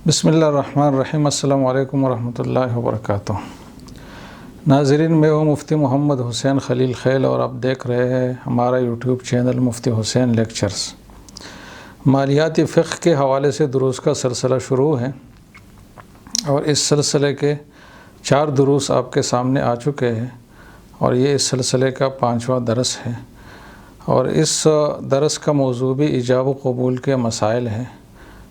بسم اللہ الرحمن الرحیم۔ السلام علیکم ورحمۃ اللہ وبرکاتہ۔ ناظرین، میں ہوں مفتی محمد حسین خلیل خیل اور آپ دیکھ رہے ہیں ہمارا یوٹیوب چینل مفتی حسین لیکچرز۔ مالیاتی فقہ کے حوالے سے دروس کا سلسلہ شروع ہے اور اس سلسلے کے 4 دروس آپ کے سامنے آ چکے ہیں اور یہ اس سلسلے کا 5واں درس ہے، اور اس درس کا موضوع بھی ایجاب و قبول کے مسائل ہیں۔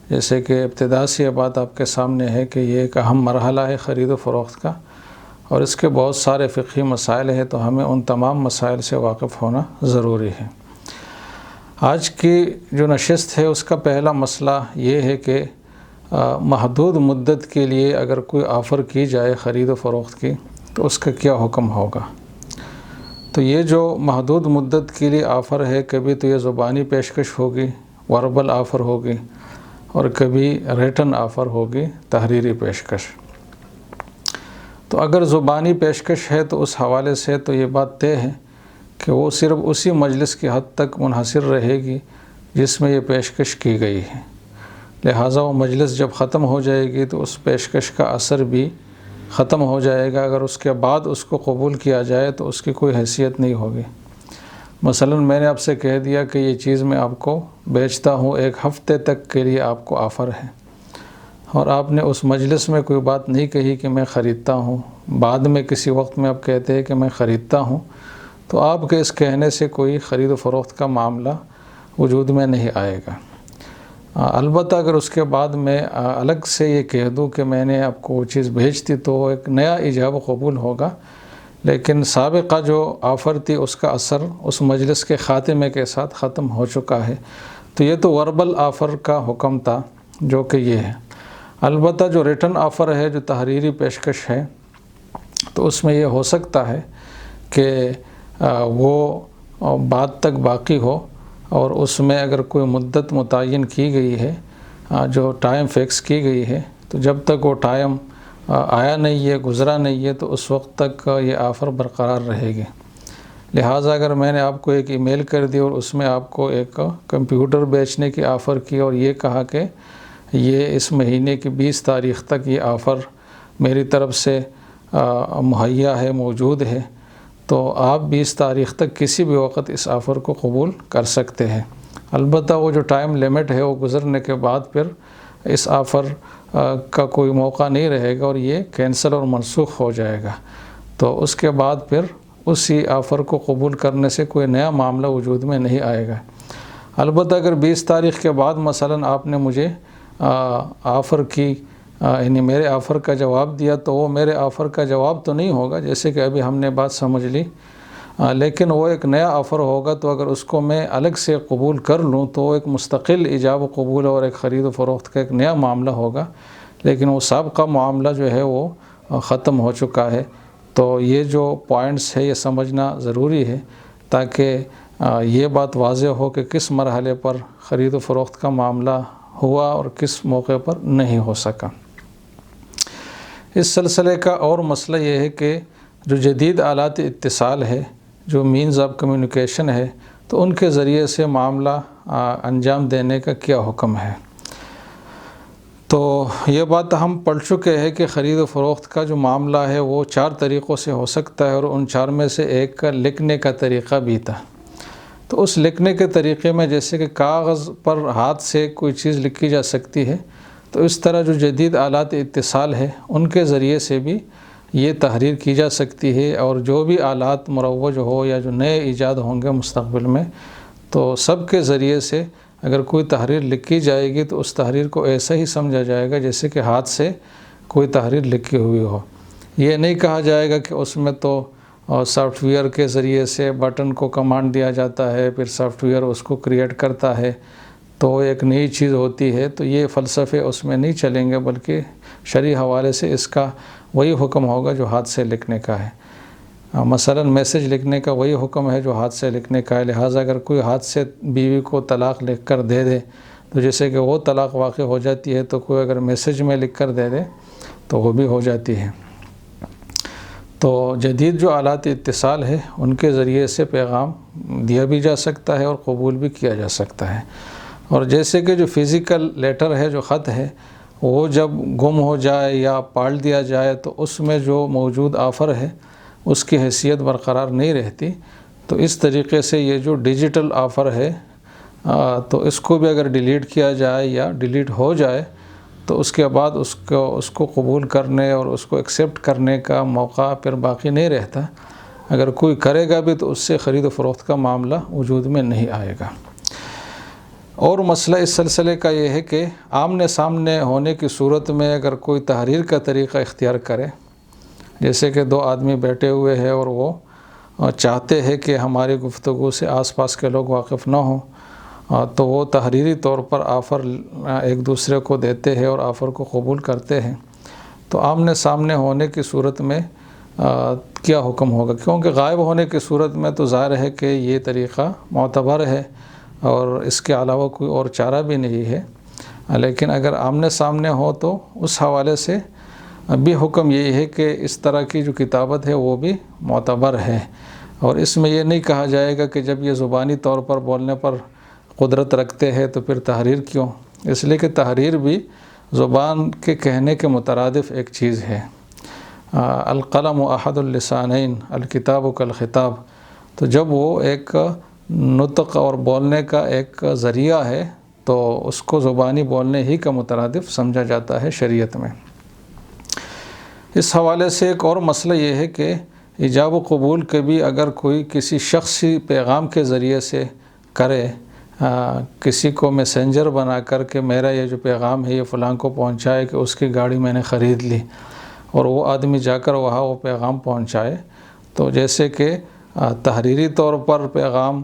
جیسے کہ ابتدا سے یہ بات آپ کے سامنے ہے کہ یہ ایک اہم مرحلہ ہے خرید و فروخت کا، اور اس کے بہت سارے فقہی مسائل ہیں، تو ہمیں ان تمام مسائل سے واقف ہونا ضروری ہے۔ آج کی جو نشست ہے اس کا پہلا مسئلہ یہ ہے کہ محدود مدت کے لیے اگر کوئی آفر کی جائے خرید و فروخت کی تو اس کا کیا حکم ہوگا۔ تو یہ جو محدود مدت کے لیے آفر ہے، کبھی تو یہ زبانی پیشکش ہوگی، وربل آفر ہوگی، اور کبھی ریٹن آفر ہوگی، تحریری پیشکش۔ تو اگر زبانی پیشکش ہے تو اس حوالے سے تو یہ بات طے ہے کہ وہ صرف اسی مجلس کی حد تک منحصر رہے گی جس میں یہ پیشکش کی گئی ہے، لہٰذا وہ مجلس جب ختم ہو جائے گی تو اس پیشکش کا اثر بھی ختم ہو جائے گا۔ اگر اس کے بعد اس کو قبول کیا جائے تو اس کی کوئی حیثیت نہیں ہوگی۔ مثلا میں نے آپ سے کہہ دیا کہ یہ چیز میں آپ کو بیچتا ہوں، 1 ہفتے تک کے لیے آپ کو آفر ہے، اور آپ نے اس مجلس میں کوئی بات نہیں کہی کہ میں خریدتا ہوں، بعد میں کسی وقت میں آپ کہتے ہیں کہ میں خریدتا ہوں، تو آپ کے اس کہنے سے کوئی خرید و فروخت کا معاملہ وجود میں نہیں آئے گا۔ البتہ اگر اس کے بعد میں الگ سے یہ کہہ دوں کہ میں نے آپ کو وہ چیز بھیج دی تو ایک نیا ایجاب و قبول ہوگا، لیکن سابقہ جو آفر تھی اس کا اثر اس مجلس کے خاتمے کے ساتھ ختم ہو چکا ہے۔ تو یہ تو وربل آفر کا حکم تھا جو کہ یہ ہے۔ البتہ جو ریٹن آفر ہے، جو تحریری پیشکش ہے، تو اس میں یہ ہو سکتا ہے کہ وہ بعد تک باقی ہو، اور اس میں اگر کوئی مدت متعین کی گئی ہے، جو ٹائم فکس کی گئی ہے، تو جب تک وہ ٹائم آیا نہیں ہے، گزرا نہیں ہے، تو اس وقت تک یہ آفر برقرار رہے گی۔ لہٰذا اگر میں نے آپ کو ایک ای میل کر دی اور اس میں آپ کو ایک کمپیوٹر بیچنے کی آفر کی اور یہ کہا کہ یہ اس مہینے کی 20 تاریخ تک یہ آفر میری طرف سے مہیا ہے، موجود ہے، تو آپ 20 تاریخ تک کسی بھی وقت اس آفر کو قبول کر سکتے ہیں۔ البتہ وہ جو ٹائم لیمٹ ہے وہ گزرنے کے بعد پھر اس آفر کا کوئی موقع نہیں رہے گا اور یہ کینسل اور منسوخ ہو جائے گا۔ تو اس کے بعد پھر اسی آفر کو قبول کرنے سے کوئی نیا معاملہ وجود میں نہیں آئے گا۔ البتہ اگر 20 تاریخ کے بعد مثلا آپ نے مجھے آفر کی، یعنی میرے آفر کا جواب دیا، تو وہ میرے آفر کا جواب تو نہیں ہوگا، جیسے کہ ابھی ہم نے بات سمجھ لی، لیکن وہ ایک نیا آفر ہوگا۔ تو اگر اس کو میں الگ سے قبول کر لوں تو وہ ایک مستقل ایجاب و قبول اور ایک خرید و فروخت کا ایک نیا معاملہ ہوگا، لیکن وہ سابقہ معاملہ جو ہے وہ ختم ہو چکا ہے۔ تو یہ جو پوائنٹس ہے یہ سمجھنا ضروری ہے تاکہ یہ بات واضح ہو کہ کس مرحلے پر خرید و فروخت کا معاملہ ہوا اور کس موقع پر نہیں ہو سکا۔ اس سلسلے کا اور مسئلہ یہ ہے کہ جو جدید آلات اتصال ہے، جو مینز آف کمیونیکیشن ہے، تو ان کے ذریعے سے معاملہ انجام دینے کا کیا حکم ہے۔ تو یہ بات ہم پڑھ چکے ہیں کہ خرید و فروخت کا جو معاملہ ہے وہ 4 طریقوں سے ہو سکتا ہے، اور ان 4 میں سے ایک کا لکھنے کا طریقہ بھی تھا۔ تو اس لکھنے کے طریقے میں جیسے کہ کاغذ پر ہاتھ سے کوئی چیز لکھی جا سکتی ہے، تو اس طرح جو جدید آلات اتصال ہے ان کے ذریعے سے بھی یہ تحریر کی جا سکتی ہے، اور جو بھی آلات مروج ہو یا جو نئے ایجاد ہوں گے مستقبل میں، تو سب کے ذریعے سے اگر کوئی تحریر لکھی جائے گی تو اس تحریر کو ایسا ہی سمجھا جائے گا جیسے کہ ہاتھ سے کوئی تحریر لکھی ہوئی ہو۔ یہ نہیں کہا جائے گا کہ اس میں تو سافٹ ویئر کے ذریعے سے بٹن کو کمانڈ دیا جاتا ہے، پھر سافٹ ویئر اس کو کریٹ کرتا ہے تو ایک نئی چیز ہوتی ہے۔ تو یہ فلسفے اس میں نہیں چلیں گے، بلکہ شرعی حوالے سے اس کا وہی حکم ہوگا جو ہاتھ سے لکھنے کا ہے۔ مثلا میسج لکھنے کا وہی حکم ہے جو ہاتھ سے لکھنے کا ہے۔ لہٰذا اگر کوئی ہاتھ سے بیوی کو طلاق لکھ کر دے دے تو جیسے کہ وہ طلاق واقع ہو جاتی ہے، تو کوئی اگر میسج میں لکھ کر دے دے تو وہ بھی ہو جاتی ہے۔ تو جدید جو آلات اتصال ہے ان کے ذریعے سے پیغام دیا بھی جا سکتا ہے اور قبول بھی کیا جا سکتا ہے۔ اور جیسے کہ جو فزیکل لیٹر ہے، جو خط ہے، وہ جب گم ہو جائے یا پالٹ دیا جائے تو اس میں جو موجود آفر ہے اس کی حیثیت برقرار نہیں رہتی۔ تو اس طریقے سے یہ جو ڈیجیٹل آفر ہے تو اس کو بھی اگر ڈیلیٹ کیا جائے یا ڈیلیٹ ہو جائے تو اس کے بعد اس کو قبول کرنے اور اس کو ایکسیپٹ کرنے کا موقع پھر باقی نہیں رہتا۔ اگر کوئی کرے گا بھی تو اس سے خرید و فروخت کا معاملہ وجود میں نہیں آئے گا۔ اور مسئلہ اس سلسلے کا یہ ہے کہ آمنے سامنے ہونے کی صورت میں اگر کوئی تحریر کا طریقہ اختیار کرے، جیسے کہ دو آدمی بیٹھے ہوئے ہیں اور وہ چاہتے ہیں کہ ہماری گفتگو سے آس پاس کے لوگ واقف نہ ہوں، تو وہ تحریری طور پر آفر ایک دوسرے کو دیتے ہیں اور آفر کو قبول کرتے ہیں۔ تو آمنے سامنے ہونے کی صورت میں کیا حکم ہوگا؟ کیونکہ غائب ہونے کی صورت میں تو ظاہر ہے کہ یہ طریقہ معتبر ہے اور اس کے علاوہ کوئی اور چارہ بھی نہیں ہے، لیکن اگر آمنے سامنے ہو تو اس حوالے سے بھی حکم یہی ہے کہ اس طرح کی جو کتابت ہے وہ بھی معتبر ہے، اور اس میں یہ نہیں کہا جائے گا کہ جب یہ زبانی طور پر بولنے پر قدرت رکھتے ہیں تو پھر تحریر کیوں؟ اس لیے کہ تحریر بھی زبان کے کہنے کے مترادف ایک چیز ہے۔ القلم احد اللسانین الکتاب کالخطاب، تو جب وہ ایک نطق اور بولنے کا ایک ذریعہ ہے تو اس کو زبانی بولنے ہی کا مترادف سمجھا جاتا ہے شریعت میں۔ اس حوالے سے ایک اور مسئلہ یہ ہے کہ ایجاب و قبول کبھی اگر کوئی کسی شخصی پیغام کے ذریعے سے کرے، کسی کو میسنجر بنا کر کے میرا یہ جو پیغام ہے یہ فلاں کو پہنچائے کہ اس کی گاڑی میں نے خرید لی، اور وہ آدمی جا کر وہاں وہ پیغام پہنچائے، تو جیسے کہ تحریری طور پر پیغام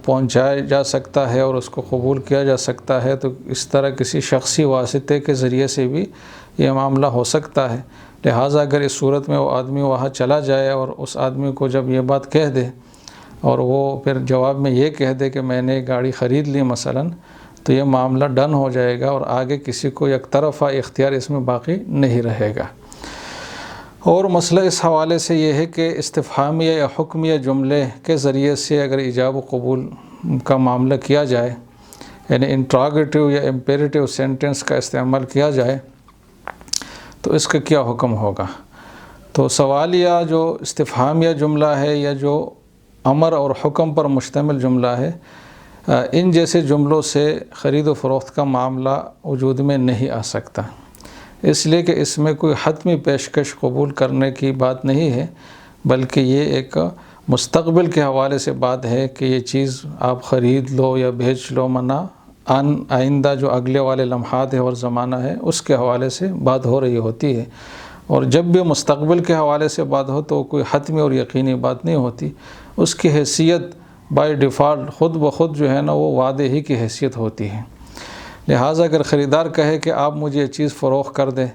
پہنچایا جا سکتا ہے اور اس کو قبول کیا جا سکتا ہے، تو اس طرح کسی شخصی واسطے کے ذریعے سے بھی یہ معاملہ ہو سکتا ہے۔ لہٰذا اگر اس صورت میں وہ آدمی وہاں چلا جائے اور اس آدمی کو جب یہ بات کہہ دے اور وہ پھر جواب میں یہ کہہ دے کہ میں نے گاڑی خرید لی مثلاً، تو یہ معاملہ ڈن ہو جائے گا اور آگے کسی کو یک طرفہ اختیار اس میں باقی نہیں رہے گا۔ اور مسئلہ اس حوالے سے یہ ہے کہ استفہامیہ یا حکمیہ جملے کے ذریعے سے اگر ایجاب و قبول کا معاملہ کیا جائے، یعنی انٹراگیٹو یا امپیریٹیو سینٹنس کا استعمال کیا جائے، تو اس کا کیا حکم ہوگا؟ تو سوالیہ جو استفہامیہ جملہ ہے یا جو امر اور حکم پر مشتمل جملہ ہے، ان جیسے جملوں سے خرید و فروخت کا معاملہ وجود میں نہیں آ سکتا، اس لیے کہ اس میں کوئی حتمی پیشکش قبول کرنے کی بات نہیں ہے، بلکہ یہ ایک مستقبل کے حوالے سے بات ہے کہ یہ چیز آپ خرید لو یا بیچ لو، منع آئندہ جو اگلے والے لمحات ہے اور زمانہ ہے اس کے حوالے سے بات ہو رہی ہوتی ہے۔ اور جب بھی مستقبل کے حوالے سے بات ہو تو کوئی حتمی اور یقینی بات نہیں ہوتی، اس کی حیثیت بائی ڈیفالٹ خود بخود جو ہے نا وہ وعدے ہی کی حیثیت ہوتی ہے۔ لہٰذا اگر خریدار کہے کہ آپ مجھے یہ چیز فروخت کر دیں،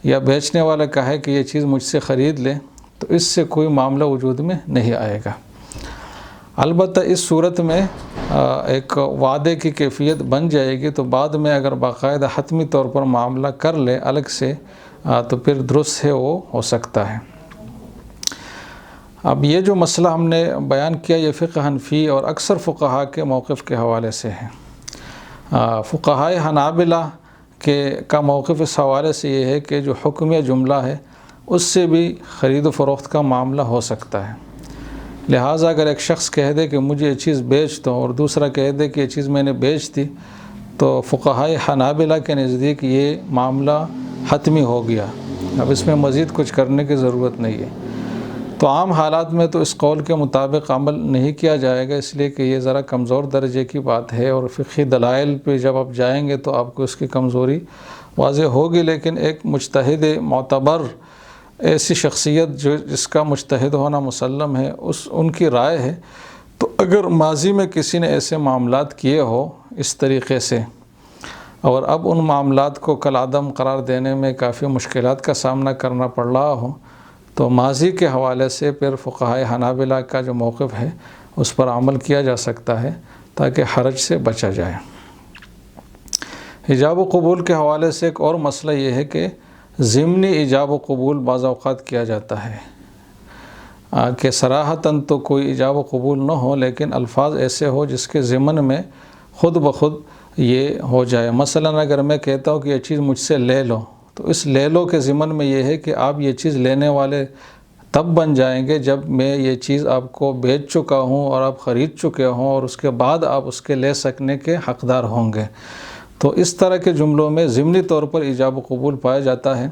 یا بیچنے والا کہے کہ یہ چیز مجھ سے خرید لیں، تو اس سے کوئی معاملہ وجود میں نہیں آئے گا۔ البتہ اس صورت میں ایک وعدے کی کیفیت بن جائے گی، تو بعد میں اگر باقاعدہ حتمی طور پر معاملہ کر لے الگ سے تو پھر درست ہے وہ ہو سکتا ہے۔ اب یہ جو مسئلہ ہم نے بیان کیا یہ فقہ حنفی اور اکثر فقہاء کے موقف کے حوالے سے ہے۔ فقہائے حنابلہ کا موقف اس حوالے سے یہ ہے کہ جو حکمیہ جملہ ہے اس سے بھی خرید و فروخت کا معاملہ ہو سکتا ہے۔ لہٰذا اگر ایک شخص کہہ دے کہ مجھے یہ چیز بیچ دو اور دوسرا کہہ دے کہ یہ چیز میں نے بیچ دی، تو فقہائے حنابلہ کے نزدیک یہ معاملہ حتمی ہو گیا، اب اس میں مزید کچھ کرنے کی ضرورت نہیں ہے۔ تو عام حالات میں تو اس قول کے مطابق عمل نہیں کیا جائے گا، اس لیے کہ یہ ذرا کمزور درجے کی بات ہے، اور فقہی دلائل پہ جب آپ جائیں گے تو آپ کو اس کی کمزوری واضح ہوگی۔ لیکن ایک مجتہد معتبر، ایسی شخصیت جس کا مجتہد ہونا مسلم ہے، ان کی رائے ہے، تو اگر ماضی میں کسی نے ایسے معاملات کیے ہو اس طریقے سے، اور اب ان معاملات کو کالعدم قرار دینے میں کافی مشکلات کا سامنا کرنا پڑ رہا ہو، تو ماضی کے حوالے سے پھر فقہائے حنابلہ کا جو موقف ہے اس پر عمل کیا جا سکتا ہے تاکہ حرج سے بچا جائے۔ ایجاب و قبول کے حوالے سے ایک اور مسئلہ یہ ہے کہ ضمنی ایجاب و قبول بعض اوقات کیا جاتا ہے، کہ صراحتاً تو کوئی ایجاب و قبول نہ ہو لیکن الفاظ ایسے ہو جس کے ضمن میں خود بخود یہ ہو جائے۔ مثلا اگر میں کہتا ہوں کہ یہ چیز مجھ سے لے لو، تو اس لے لو کے ضمن میں یہ ہے کہ آپ یہ چیز لینے والے تب بن جائیں گے جب میں یہ چیز آپ کو بیچ چکا ہوں اور آپ خرید چکے ہوں، اور اس کے بعد آپ اس کے لے سکنے کے حقدار ہوں گے۔ تو اس طرح کے جملوں میں ضمنی طور پر ایجاب و قبول پایا جاتا ہے۔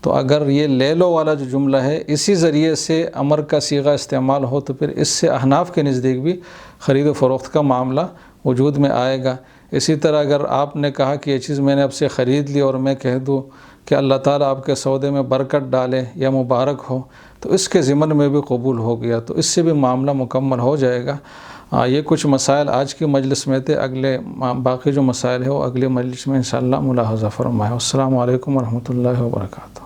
تو اگر یہ لے لو والا جو جملہ ہے اسی ذریعے سے امر کا صیغہ استعمال ہو تو پھر اس سے احناف کے نزدیک بھی خرید و فروخت کا معاملہ وجود میں آئے گا۔ اسی طرح اگر آپ نے کہا کہ یہ چیز میں نے آپ سے خرید لی اور میں کہہ دوں کہ اللہ تعالیٰ آپ کے سودے میں برکت ڈالے یا مبارک ہو، تو اس کے ضمن میں بھی قبول ہو گیا، تو اس سے بھی معاملہ مکمل ہو جائے گا۔ یہ کچھ مسائل آج کی مجلس میں تھے، باقی جو مسائل ہیں وہ اگلے مجلس میں انشاءاللہ ملاحظہ فرمائے۔ السلام علیکم ورحمۃ اللہ وبرکاتہ۔